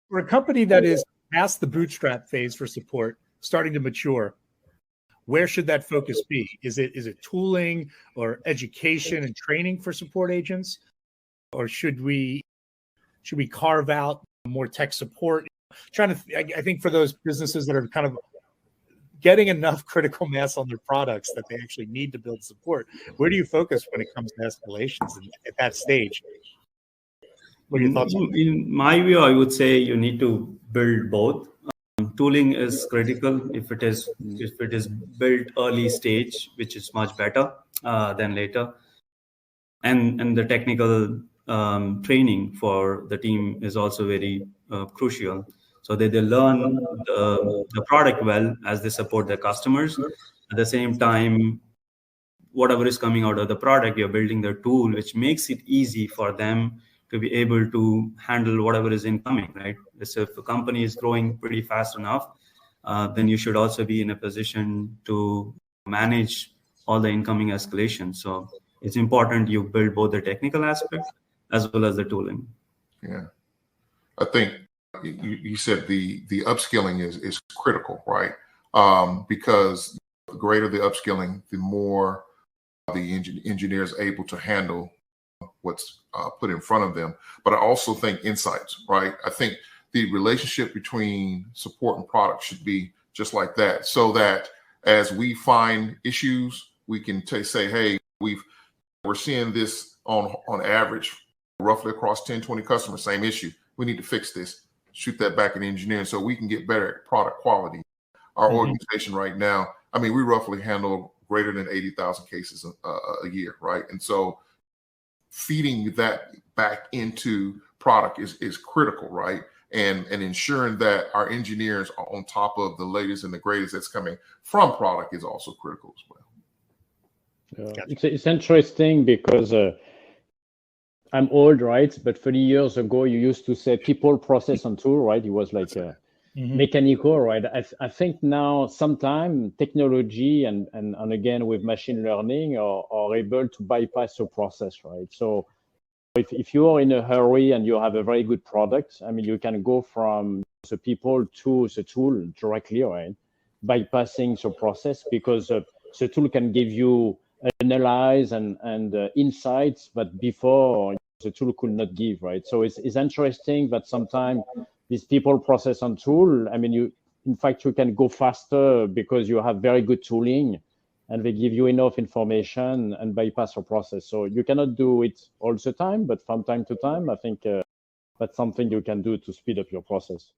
For a company that is past the bootstrap phase for support, starting to mature, where should that focus be? Is it tooling or education and training for support agents? Or should we carve out more tech support? I think for those businesses that are kind of getting enough critical mass on their products that they actually need to build support, where do you focus when it comes to escalations at that stage? What are your thoughts? In my view, I would say you need to build both. Tooling is critical if it is built early stage, which is much better than later, and the technical training for the team is also very crucial, so that they learn the product well as they support their customers. At the same time, whatever is coming out of the product, you're building the tool which makes it easy for them to be able to handle whatever is incoming, right? So if a company is growing pretty fast enough, then you should also be in a position to manage all the incoming escalations. So it's important you build both the technical aspect as well as the tooling. Yeah, I think you said the upskilling is critical, right? Because the greater the upskilling, the more the engineer is able to handle what's put in front of them. But I also think insights, right? I think the relationship between support and product should be just like that, so that as we find issues, we can say, hey, we're seeing this on average, roughly across 10, 20 customers, same issue. We need to fix this, shoot that back in engineering so we can get better at product quality. Our organization right now, I mean, we roughly handle greater than 80,000 cases a year, right? And so feeding that back into product is critical, right? And ensuring that our engineers are on top of the latest and the greatest that's coming from product is also critical as well. It's interesting because I'm old, right? But 30 years ago, you used to say people, process, and tool, right? It was like mechanical, right? I think now sometimes technology and again with machine learning are able to bypass the process, right? So if you are in a hurry and you have a very good product, I mean, you can go from the people to the tool directly, right? Bypassing the process, because the tool can give you analyze and insights, but before the tool could not give, right? So it's interesting that sometimes these people, process, and tool, I mean, in fact, you can go faster because you have very good tooling and they give you enough information and bypass your process. So you cannot do it all the time, but from time to time, I think that's something you can do to speed up your process.